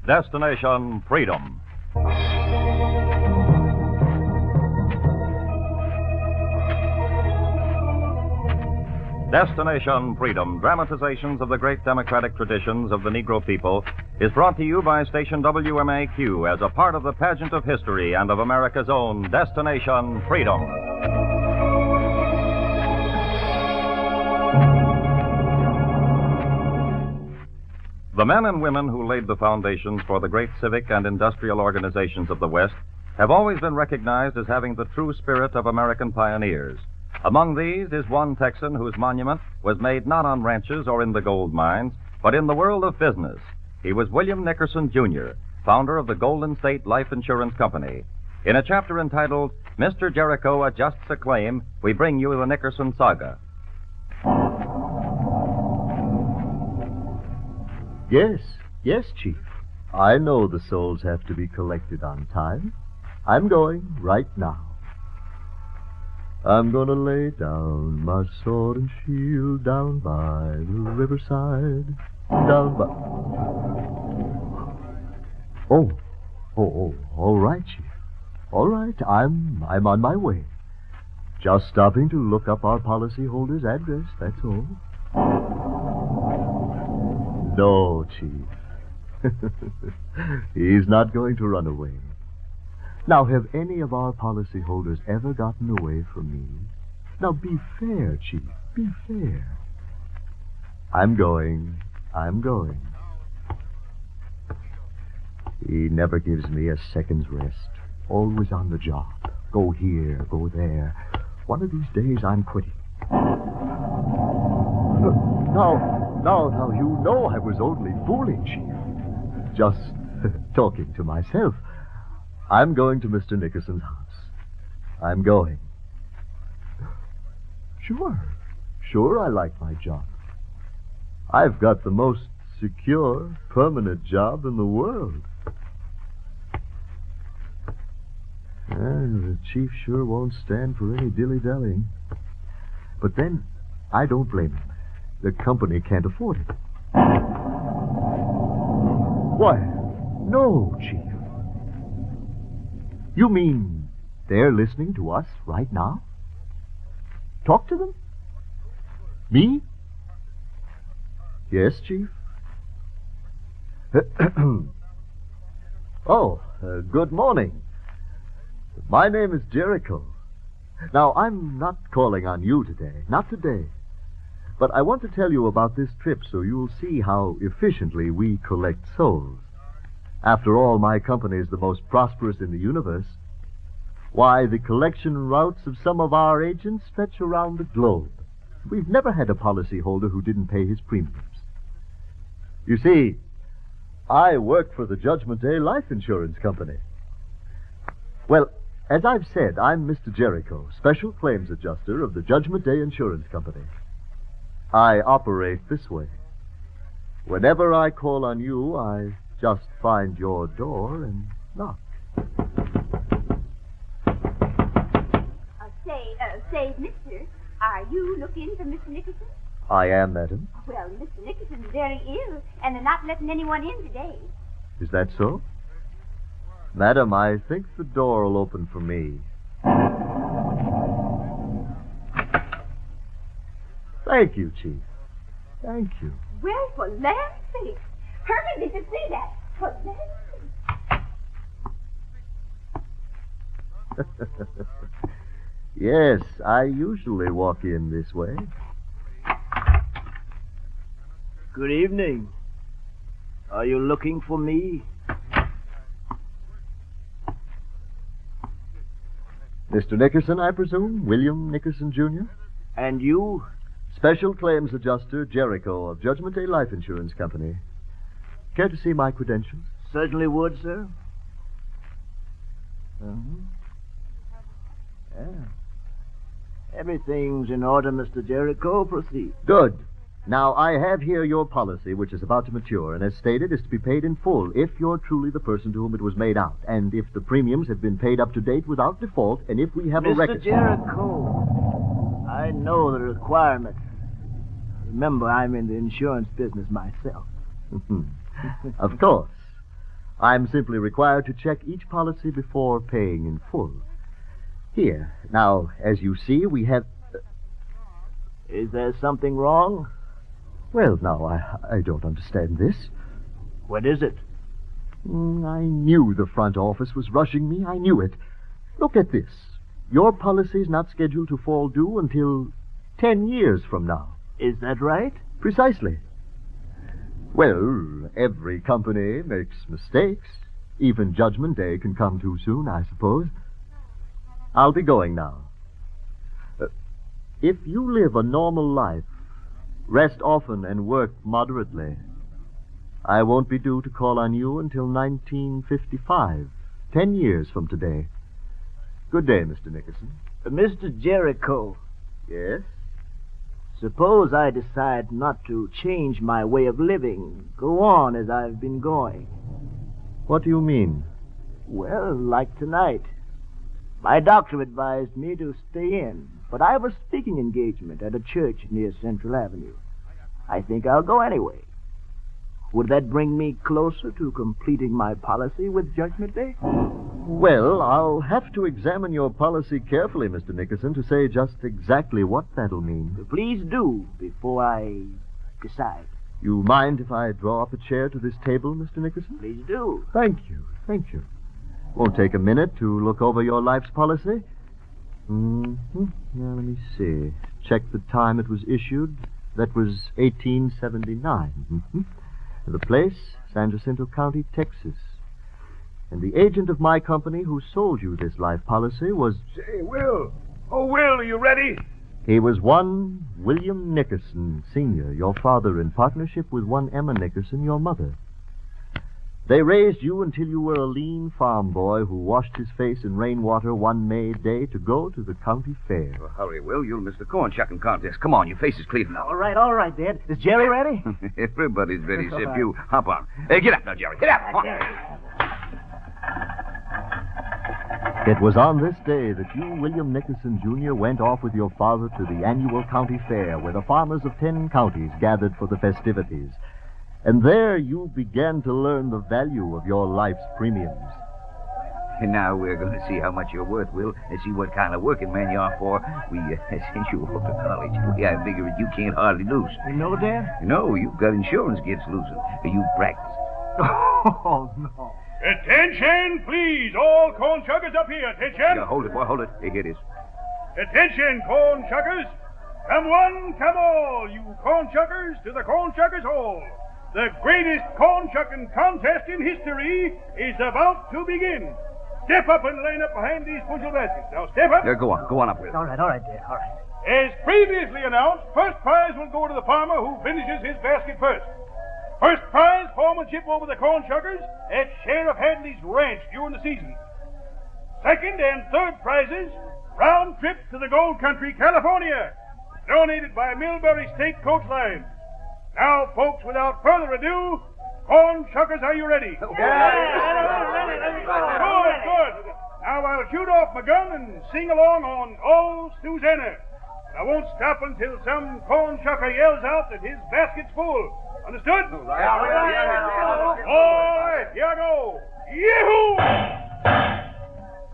Destination Freedom. Destination Freedom, dramatizations of the great democratic traditions of the Negro people, is brought to you by station WMAQ as a part of the pageant of history and of America's own Destination Freedom. The men and women who laid the foundations for the great civic and industrial organizations of the West have always been recognized as having the true spirit of American pioneers. Among these is one Texan whose monument was made not on ranches or in the gold mines, but in the world of business. He was William Nickerson, Jr., founder of the Golden State Life Insurance Company. In a chapter entitled, Mr. Jericho Adjusts a Claim, we bring you the Nickerson Saga. Yes, Chief. I know the souls have to be collected on time. I'm going right now. I'm gonna lay down my sword and shield down by the riverside. Down by... Oh, all right, Chief. All right, I'm on my way. Just stopping to look up our policyholder's address, that's all. No, Chief. He's not going to run away. Now, have any of our policyholders ever gotten away from me? Now, be fair, Chief. Be fair. I'm going. He never gives me a second's rest. Always on the job. Go here, go there. One of these days, I'm quitting. Now, you know I was only fooling, Chief. Just talking to myself. I'm going to Mr. Nickerson's house. I'm going. Sure, I like my job. I've got the most secure, permanent job in the world. The chief sure won't stand for any dilly-dallying. But then, I don't blame him. The company can't afford it. Why, no, Chief. You mean they're listening to us right now? Talk to them? Me? Yes, Chief. Good morning. My name is Jericho. Now, I'm not calling on you today. Not today. But I want to tell you about this trip so you'll see how efficiently we collect souls. After all, my company is the most prosperous in the universe. Why, the collection routes of some of our agents fetch around the globe. We've never had a policyholder who didn't pay his premiums. You see, I work for the Judgment Day Life Insurance Company. Well, as I've said, I'm Mr. Jericho, Special Claims Adjuster of the Judgment Day Insurance Company. I operate this way. Whenever I call on you, I just find your door and knock. Say, mister, are you looking for Mr. Nickerson? I am, madam. Well, Mr. Nickerson's very ill, and they're not letting anyone in today. Is that so? Madam, I think the door will open for me. Thank you, Chief. Thank you. Well, for land's sake. Hurry, to see that. For land's sake. Yes, I usually walk in this way. Good evening. Are you looking for me? Mr. Nickerson, I presume? William Nickerson, Jr.? And you? Special Claims Adjuster Jericho of Judgment Day Life Insurance Company. Care to see my credentials? Certainly would, sir. Yeah. Everything's in order, Mr. Jericho. Proceed. Good. Now, I have here your policy, which is about to mature, and as stated, is to be paid in full if you're truly the person to whom it was made out, and if the premiums have been paid up to date without default, and if we have a record... Mr. Jericho, I know the requirements. Remember, I'm in the insurance business myself. Of course. I'm simply required to check each policy before paying in full. Here, now, as you see, we have... Is there something wrong? Well, now, I don't understand this. What is it? I knew the front office was rushing me. I knew it. Look at this. Your policy's not scheduled to fall due until 10 years from now. Is that right? Precisely. Well, every company makes mistakes. Even Judgment Day can come too soon, I suppose. I'll be going now. If you live a normal life, rest often and work moderately, I won't be due to call on you until 1955, 10 years from today. Good day, Mr. Nickerson. Mr. Jericho, Yes? suppose I decide not to change my way of living, go on as I've been going. What do you mean? Well, like tonight. My doctor advised me to stay in, but I have a speaking engagement at a church near Central Avenue. I think I'll go anyway. Would that bring me closer to completing my policy with Judgment Day? Well, I'll have to examine your policy carefully, Mr. Nickerson, to say just exactly what that'll mean. Please do, before I decide. You mind if I draw up a chair to this table, Mr. Nickerson? Please do. Thank you. Thank you. Won't take a minute to look over your life's policy. Now, let me see. Check the time it was issued. That was 1879. The place, San Jacinto County, Texas. And the agent of my company who sold you this life policy was... Say, Will. Oh, Will, are you ready? He was one William Nickerson, Sr., your father, in partnership with one Emma Nickerson, your mother. They raised you until you were a lean farm boy who washed his face in rainwater one May day to go to the county fair. Well, hurry, Will. You'll miss the corn shucking contest. Come on, your face is clear now. All right, Dad. Is Jerry ready? Everybody's ready except you. Hop on. Get up now, Jerry. Get up. Come on. It was on this day that you, William Nickerson, Jr., went off with your father to the annual county fair where the farmers of 10 counties gathered for the festivities. And there you began to learn the value of your life's premiums. And now we're going to see how much you're worth, Will, and see what kind of working man you are for. We sent you off to college. I figure you can't hardly lose. You know, Dad? No, you've got insurance against losing. You practiced. Oh, no. Attention, please. All corn shuckers up here. Attention. Yeah, hold it, boy, hold it. Here it is. Attention, corn shuckers. Come one, come all, you corn shuckers, to the corn shuckers hall. The greatest corn shucking contest in history is about to begin. Step up and line up behind these bushel baskets. Now, step up. Go on up, Will. All right, Dad, all right. As previously announced, first prize will go to the farmer who finishes his basket first. First prize, foremanship over the corn shuckers at Sheriff Hadley's ranch during the season. Second and third prizes, round trip to the Gold Country, California, donated by Millbury State Coach Line. Now, folks, without further ado, corn shuckers, are you ready? Good. Now I'll shoot off my gun and sing along on "Oh, Susanna." I won't stop until some corn shucker yells out that his basket's full. Understood? All right, here I go. Yee-hoo!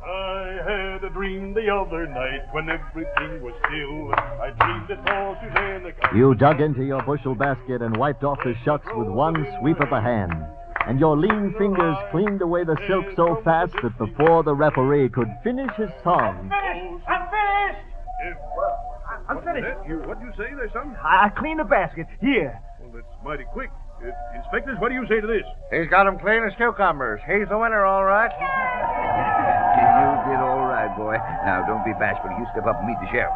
I had a dream the other night when everything was still. I dreamed that all Susanna... You dug into your bushel basket and wiped off the shucks with one sweep of the hand. And your lean fingers cleaned away the silk so fast that before the referee could finish his song... I'm finished! I'm finished. What do you say there, son? I cleaned the basket. Here. Well, that's mighty quick. Inspectors, what do you say to this? He's got them clean as cucumbers. He's the winner, all right. You did all right, boy. Now, don't be bashful. You step up and meet the sheriff.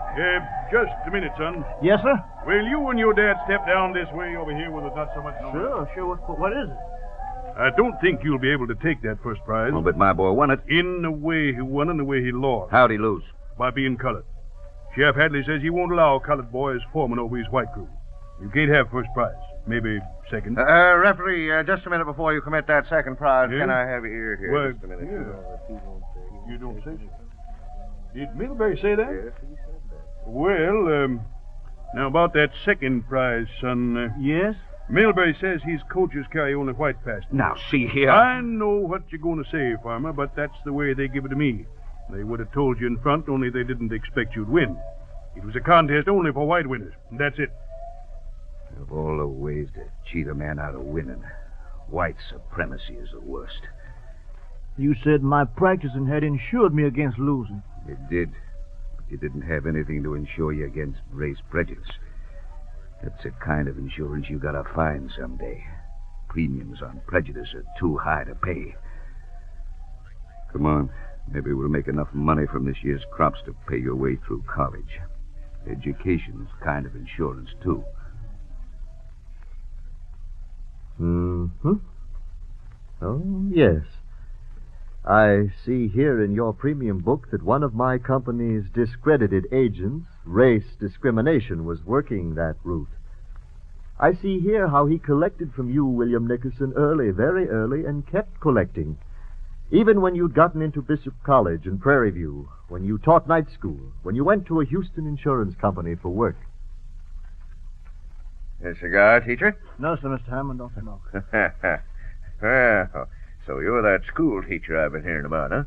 Just a minute, son. Yes, sir? Will you and your dad step down this way over here where there's not so much noise? Sure. What is it? I don't think you'll be able to take that first prize. Oh, but my boy won it. In the way he won and the way he lost. How'd he lose? By being colored. Sheriff Hadley says he won't allow colored boys foreman over his white crew. You can't have first prize. Maybe second. Referee, just a minute before you commit that second prize, Yeah? can I have your ear here? Well, Just a minute. yeah. You don't say so. Did Middlebury say that? Yes, he said that. Well, now about that second prize, son. Yes? Milbury says his coaches carry only white pastures. Now, see here. I know what you're going to say, Farmer, but that's the way they give it to me. They would have told you in front, only they didn't expect you'd win. It was a contest only for white winners, and that's it. Of all the ways to cheat a man out of winning, white supremacy is the worst. You said my practicing had insured me against losing. It did, but you didn't have anything to insure you against race prejudice. That's the kind of insurance you gotta find someday. Premiums on prejudice are too high to pay. Come on, maybe we'll make enough money from this year's crops to pay your way through college. Education's kind of insurance, too. Mm-hmm. Oh, yes. I see here in your premium book that one of my company's discredited agents, race discrimination, was working that route. I see here how he collected from you, William Nickerson, early, very early, and kept collecting. Even when you'd gotten into Bishop College and Prairie View, when you taught night school, when you went to a Houston insurance company for work. A cigar, teacher? No, sir, Mr. Hammond, don't smoke. Well, so you're that school teacher I've been hearing about, huh?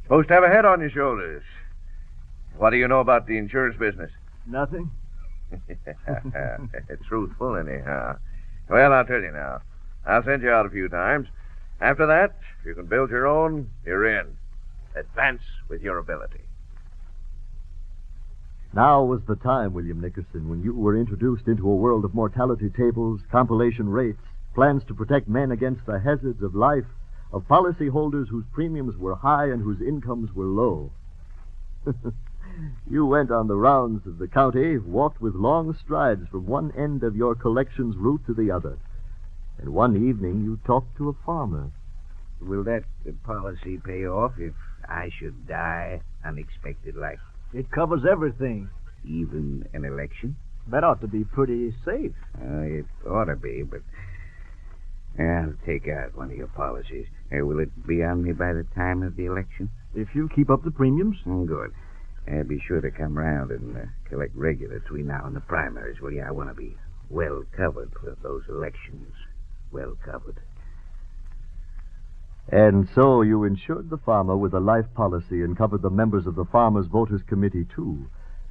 Supposed to have a head on your shoulders. What do you know about the insurance business? Nothing. Truthful, anyhow. Well, I'll tell you now. I'll send you out a few times. After that, if you can build your own, you're in. Advance with your ability. Now was the time, William Nickerson, when you were introduced into a world of mortality tables, compilation rates, plans to protect men against the hazards of life, of policyholders whose premiums were high and whose incomes were low. You went on the rounds of the county, walked with long strides from one end of your collections route to the other. And one evening you talked to a farmer. Will that policy pay off if I should die unexpected like? It covers everything. Even an election? That ought to be pretty safe. It ought to be, but I'll take out one of your policies. Will it be on me by the time of the election? If you keep up the premiums. Good. Be sure to come round and collect regular between now and the primaries, will you? I want to be well covered for those elections. Well covered. And so you insured the farmer with a life policy and covered the members of the Farmers Voters Committee, too,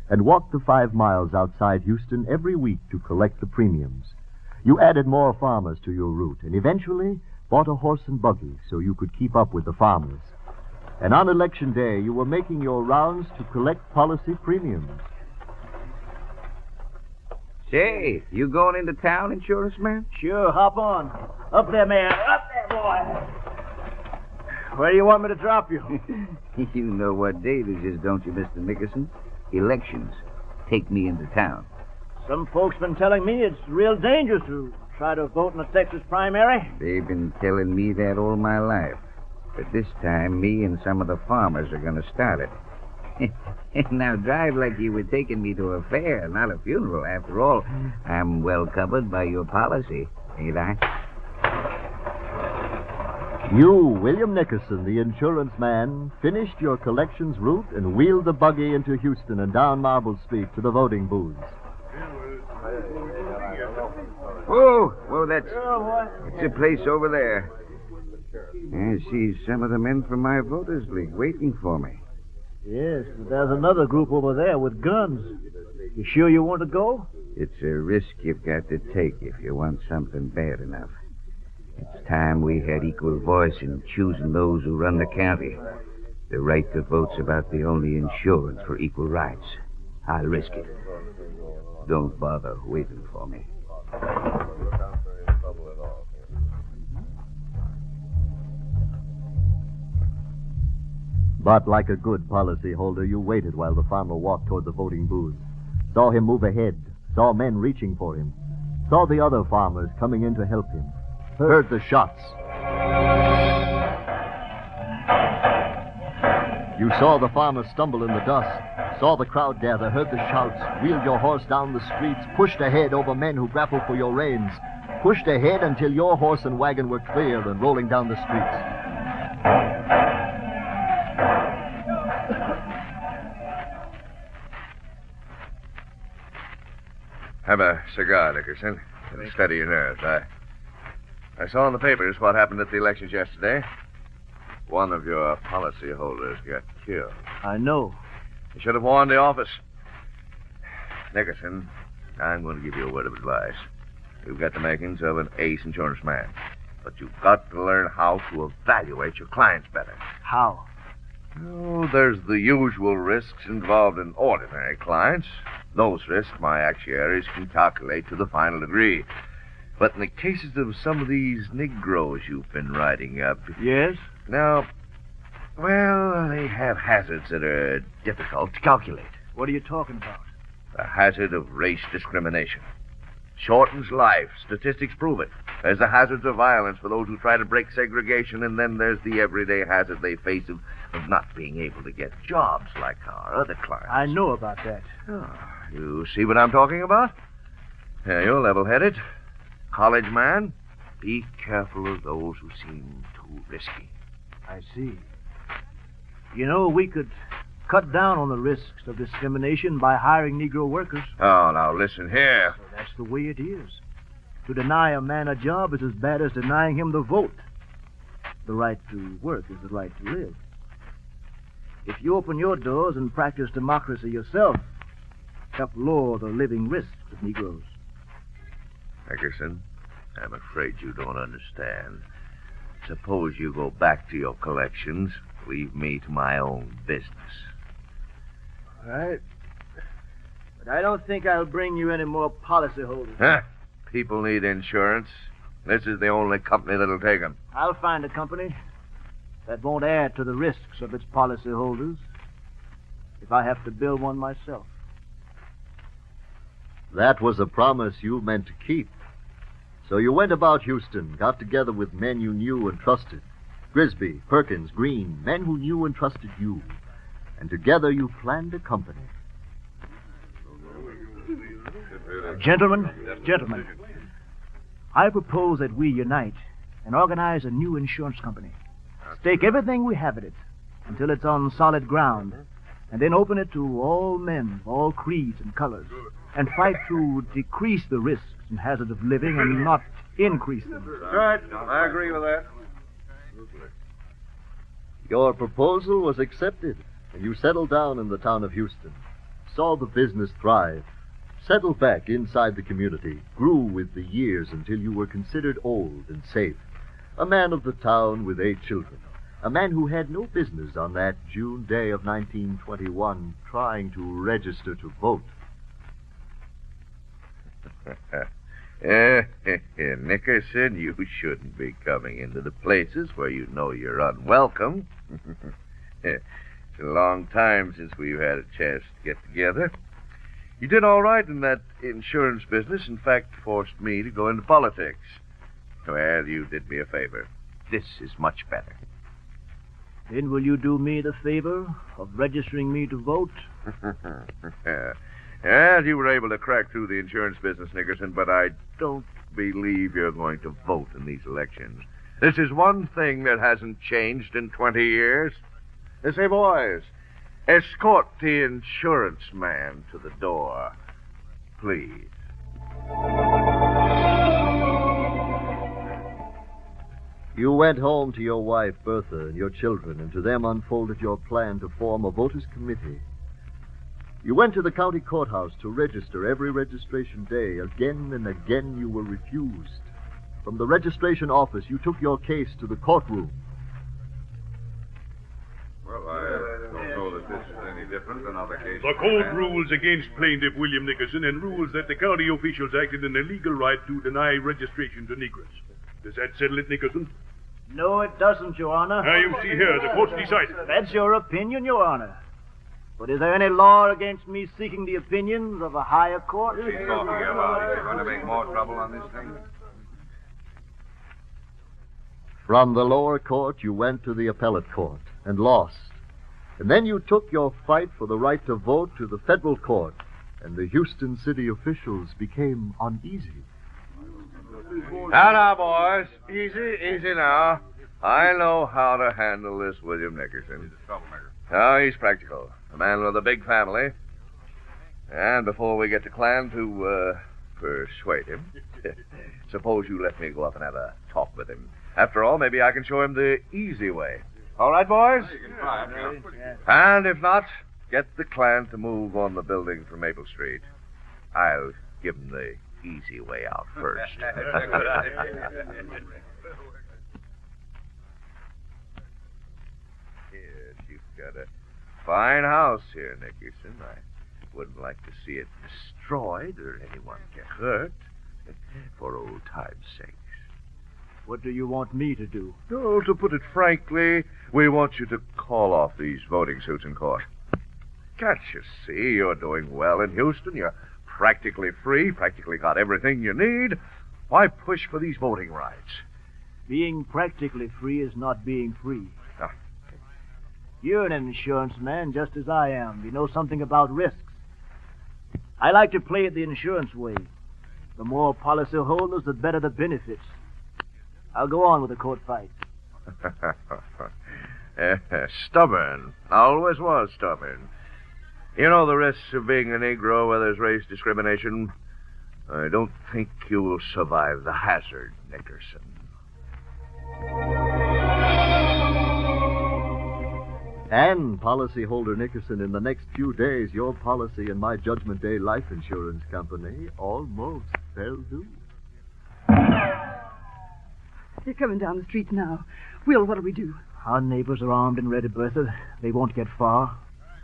and walked the 5 miles outside Houston every week to collect the premiums. You added more farmers to your route and eventually bought a horse and buggy so you could keep up with the farmers. And on election day, you were making your rounds to collect policy premiums. Say, you going into town, insurance man? Sure, hop on. Up there, man. Up there, boy. Where do you want me to drop you? You know what day this is, don't you, Mr. Nickerson? Elections. Take me into town. Some folks been telling me it's real dangerous to try to vote in a Texas primary. They've been telling me that all my life. But this time, me and some of the farmers are going to start it. Now, drive like you were taking me to a fair, not a funeral. After all, I'm well covered by your policy, ain't I? You, William Nickerson, the insurance man, finished your collections route and wheeled the buggy into Houston and down Marble Street to the voting booths. Whoa, that's a place over there. I see some of the men from my voters' league waiting for me. Yes, but there's another group over there with guns. You sure you want to go? It's a risk you've got to take if you want something bad enough. It's time we had equal voice in choosing those who run the county. The right to vote's about the only insurance for equal rights. I'll risk it. Don't bother waiting for me. But like a good policyholder, you waited while the farmer walked toward the voting booths. Saw him move ahead. Saw men reaching for him. Saw the other farmers coming in to help him. Heard the shots. You saw the farmer stumble in the dust. Saw the crowd gather. Heard the shouts. Wheeled your horse down the streets. Pushed ahead over men who grappled for your reins. Pushed ahead until your horse and wagon were clear and rolling down the streets. Have a cigar, Nickerson. steady your nerves. I saw in the papers what happened at the elections yesterday. One of your policy holders got killed. I know. You should have warned the office. Nickerson, I'm going to give you a word of advice. You've got the makings of an ace insurance man, but you've got to learn how to evaluate your clients better. How? Oh, there's the usual risks involved in ordinary clients. Those risks my actuaries can calculate to the final degree. But in the cases of some of these Negroes you've been writing up... Yes? Now, well, they have hazards that are difficult to calculate. What are you talking about? The hazard of race discrimination. Shortens life. Statistics prove it. There's the hazards of violence for those who try to break segregation, and then there's the everyday hazard they face of not being able to get jobs like our other clients. I know about that. Oh, you see what I'm talking about? Yeah, you're level-headed. College man, be careful of those who seem too risky. I see. You know, we could cut down on the risks of discrimination by hiring Negro workers. Oh, now listen here. So that's the way it is. To deny a man a job is as bad as denying him the vote. The right to work is the right to live. If you open your doors and practice democracy yourself, help lower the living risks of Negroes. Nickerson, I'm afraid you don't understand. Suppose you go back to your collections, leave me to my own business. All right. But I don't think I'll bring you any more policyholders. Huh? People need insurance. This is the only company that'll take them. I'll find a company that won't add to the risks of its policyholders if I have to build one myself. That was a promise you meant to keep. So you went about Houston, got together with men you knew and trusted. Grisby, Perkins, Green, men who knew and trusted you. And together you planned a company. Gentlemen, I propose that we unite and organize a new insurance company. Stake everything we have in it until it's on solid ground, and then open it to all men, all creeds and colors, and fight to decrease the risks and hazards of living and not increase them. Right. I agree with that. Your proposal was accepted, and you settled down in the town of Houston, saw the business thrive, settled back inside the community, grew with the years until you were considered old and safe, a man of the town with 8 children, a man who had no business on that June day of 1921 trying to register to vote. Nickerson, you shouldn't be coming into the places where you know you're unwelcome. It's a long time since we've had a chance to get together. You did all right in that insurance business. In fact, forced me to go into politics. Well, you did me a favor. This is much better. Then will you do me the favor of registering me to vote? And you were able to crack through the insurance business, Nickerson, but I don't believe you're going to vote in these elections. This is one thing that hasn't changed in 20 years. Say, boys, escort the insurance man to the door, please. You went home to your wife, Bertha, and your children, and to them unfolded your plan to form a voters' committee. You went to the county courthouse to register every registration day. Again and again you were refused. From the registration office, you took your case to the courtroom. Well, I don't know that this is any different than other cases. The court rules against plaintiff William Nickerson and rules that the county officials acted in their legal right to deny registration to Negroes. Does that settle it, Nickerson? No, it doesn't, Your Honor. Now, you see here, the court's decided. That's your opinion, Your Honor. But is there any law against me seeking the opinions of a higher court? She's talking about it. You're going to make more trouble on this thing? From the lower court, you went to the appellate court and lost. And then you took your fight for the right to vote to the federal court, and the Houston city officials became uneasy. Now, boys. Easy now. I know how to handle this William Nickerson. He's a troublemaker. Oh, he's practical. A man with a big family. And before we get to plan to persuade him. Suppose you let me go up and have a talk with him. After all, maybe I can show him the easy way. All right, boys? You can try it, yeah. And if not, get the clan to move on the building from Maple Street. I'll give them the easy way out first. Yes, you've got a fine house here, Nickerson. I wouldn't like to see it destroyed or anyone get hurt. For old time's sakes. What do you want me to do? Oh, to put it frankly, we want you to call off these voting suits in court. Can't you see you're doing well in Houston? You're practically free, practically got everything you need. Why push for these voting rights? Being practically free is not being free. Ah. You're an insurance man just as I am. You know something about risks. I like to play it the insurance way. The more policy holders, the better the benefits. I'll go on with the court fight. Stubborn. Always was stubborn. You know the risks of being a Negro where there's race discrimination. I don't think you will survive the hazard, Nickerson. And, policyholder Nickerson, in the next few days, your policy and my Judgment Day Life Insurance Company almost fell due. They're coming down the streets now. Will, what'll we do? Our neighbors are armed and ready, Bertha. They won't get far.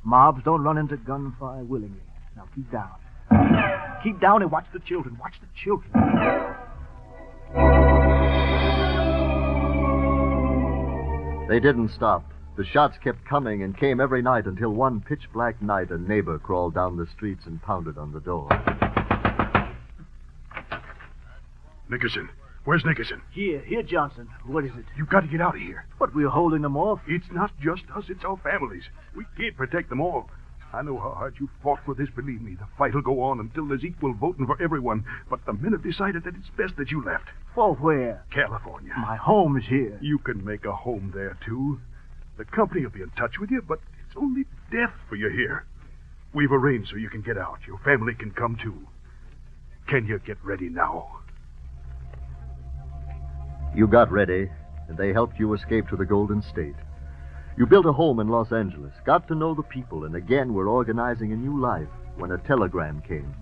Mobs don't run into gunfire willingly. Now keep down. Keep down and watch the children. Watch the children. They didn't stop. The shots kept coming and came every night until one pitch-black night a neighbor crawled down the streets and pounded on the door. Nickerson. Where's Nickerson? Here, Johnson. What is it? You've got to get out of here. But we're holding them off. It's not just us, it's our families. We can't protect them all. I know how hard you fought for this, believe me. The fight will go on until there's equal voting for everyone. But the men have decided that it's best that you left. For where? California. My home is here. You can make a home there, too. The company will be in touch with you, but it's only death for you here. We've arranged so you can get out. Your family can come, too. Can you get ready now? You got ready, and they helped you escape to the Golden State. You built a home in Los Angeles, got to know the people, and again were organizing a new life when a telegram came.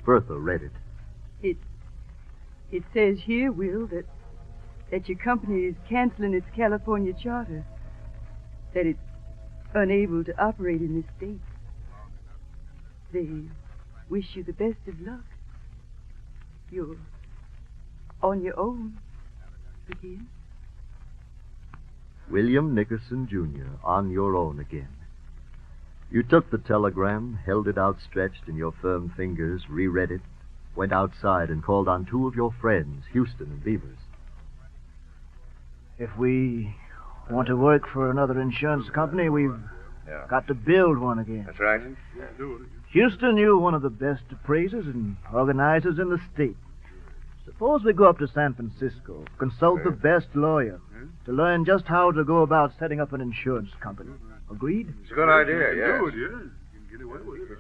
Bertha read it. It says here, Will, that your company is canceling its California charter. That it's unable to operate in this state. They wish you the best of luck. You're on your own again. William Nickerson, Jr., on your own again. You took the telegram, held it outstretched in your firm fingers, reread it, went outside and called on two of your friends, Houston and Beavers. If we want to work for another insurance company, we've got to build one again. That's right. Houston, you're one of the best appraisers and organizers in the state. Suppose we go up to San Francisco, consult the best lawyer, to learn just how to go about setting up an insurance company. Agreed? It's a good idea, yes. Good, yeah. You can get away with it.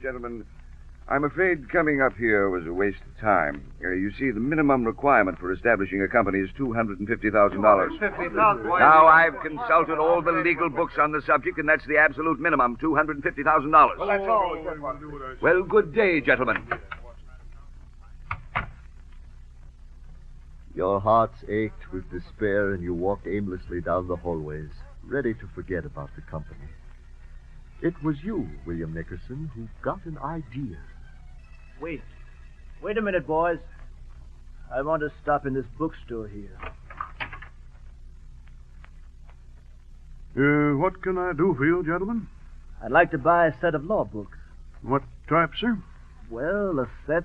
Gentlemen, I'm afraid coming up here was a waste of time. You see, the minimum requirement for establishing a company is $250,000. Now, I've consulted all the legal books on the subject, and that's the absolute minimum, $250,000. Well, that's all. Well, good day, gentlemen. Your hearts ached with despair, and you walked aimlessly down the hallways, ready to forget about the company. It was you, William Nickerson, who got an idea. Wait a minute, boys. I want to stop in this bookstore here. What can I do for you, gentlemen? I'd like to buy a set of law books. What type, sir? Well, a set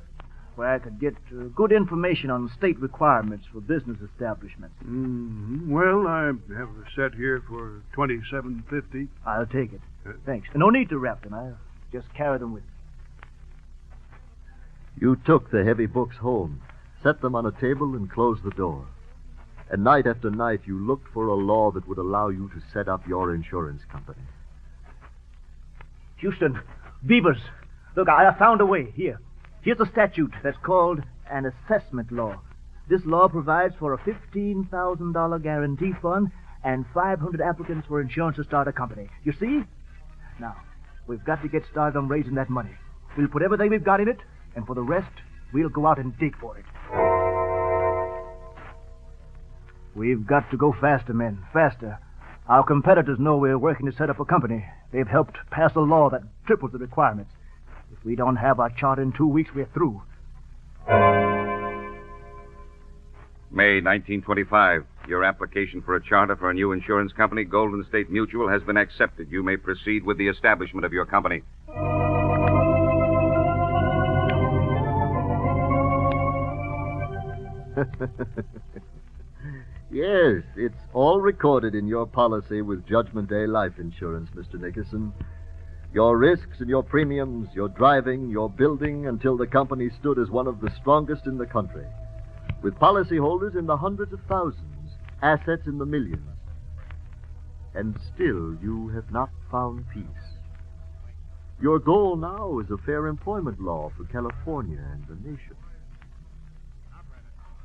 where I could get good information on state requirements for business establishments. Mm-hmm. Well, I have a set here for $27.50. I'll take it. Thanks. No need to wrap them. I'll just carry them with me. You took the heavy books home, set them on a table, and closed the door. And night after night, you looked for a law that would allow you to set up your insurance company. Houston, Beavers. Look, I found a way. Here's a statute that's called an assessment law. This law provides for a $15,000 guarantee fund and 500 applicants for insurance to start a company. You see? Now, we've got to get started on raising that money. We'll put everything we've got in it, and for the rest, we'll go out and dig for it. We've got to go faster, men. Faster. Our competitors know we're working to set up a company. They've helped pass a law that triples the requirements. If we don't have our charter in 2 weeks, we're through. May 1925. Your application for a charter for a new insurance company, Golden State Mutual, has been accepted. You may proceed with the establishment of your company. Yes, it's all recorded in your policy with Judgment Day Life Insurance, Mr. Nickerson. Your risks and your premiums, your driving, your building, until the company stood as one of the strongest in the country, with policyholders in the hundreds of thousands, assets in the millions. And still you have not found peace. Your goal now is a fair employment law for California and the nation.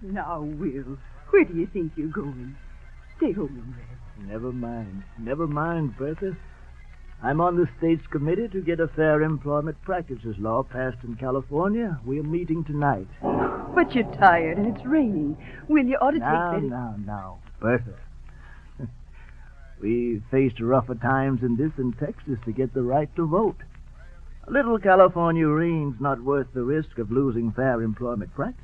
Now, Will, where do you think you're going? Stay home and rest. Never mind, Bertha. I'm on the state's committee to get a fair employment practices law passed in California. We're meeting tonight. But you're tired and it's raining. Will, you ought to take that... Now, Bertha. We faced rougher times than this in Texas to get the right to vote. A little California rain's not worth the risk of losing fair employment practices.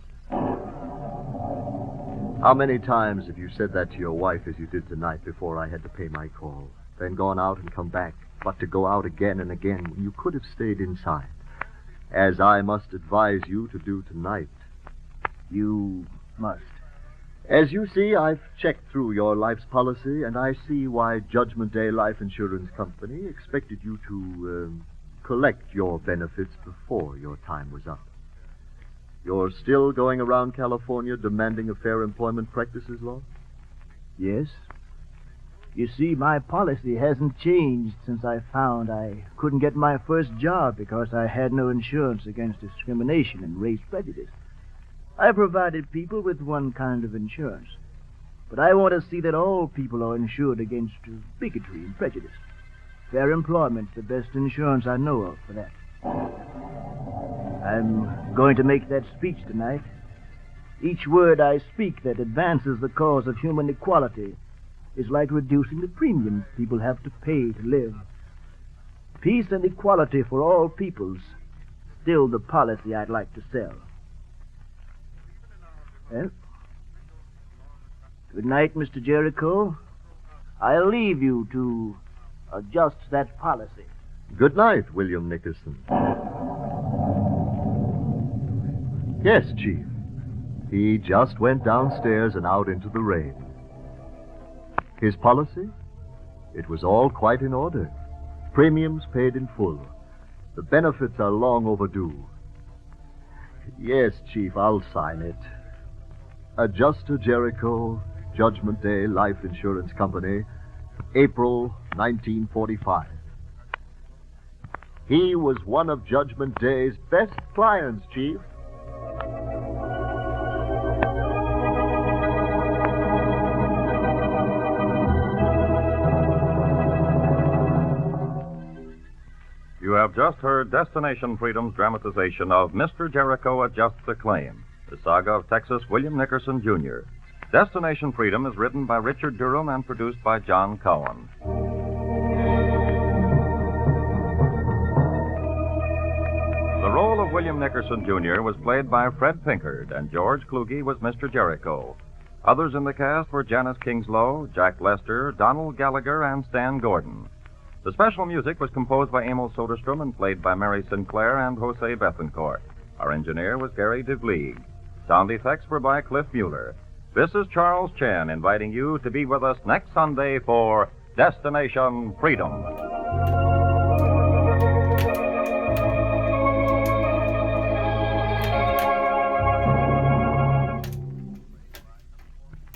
How many times have you said that to your wife as you did tonight before I had to pay my call? Then gone out and come back, but to go out again and again when you could have stayed inside, as I must advise you to do tonight. You must. As you see, I've checked through your life's policy, and I see why Judgment Day Life Insurance Company expected you to collect your benefits before your time was up. You're still going around California demanding a fair employment practices law? Yes. You see, my policy hasn't changed since I found I couldn't get my first job because I had no insurance against discrimination and race prejudice. I provided people with one kind of insurance, but I want to see that all people are insured against bigotry and prejudice. Fair employment's the best insurance I know of for that. I'm going to make that speech tonight. Each word I speak that advances the cause of human equality is like reducing the premiums people have to pay to live. Peace and equality for all peoples, still the policy I'd like to sell. Well, good night, Mr. Jericho. I'll leave you to adjust that policy. Good night, William Nickerson. Yes, Chief. He just went downstairs and out into the rain. His policy? It was all quite in order. Premiums paid in full. The benefits are long overdue. Yes, Chief, I'll sign it. Adjuster Jericho, Judgment Day Life Insurance Company, April 1945. He was one of Judgment Day's best clients, Chief. You have just heard Destination Freedom's dramatization of Mr. Jericho Adjusts a Claim, the saga of Texas William Nickerson, Jr. Destination Freedom is written by Richard Durham and produced by John Cowan. The role of William Nickerson, Jr. was played by Fred Pinkard, and George Kluge was Mr. Jericho. Others in the cast were Janice Kingslow, Jack Lester, Donald Gallagher, and Stan Gordon. The special music was composed by Emil Soderstrom and played by Mary Sinclair and Jose Bethencourt. Our engineer was Gary DeVlieg. Sound effects were by Cliff Mueller. This is Charles Chen inviting you to be with us next Sunday for Destination Freedom.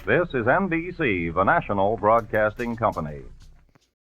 This is NBC, the national broadcasting company.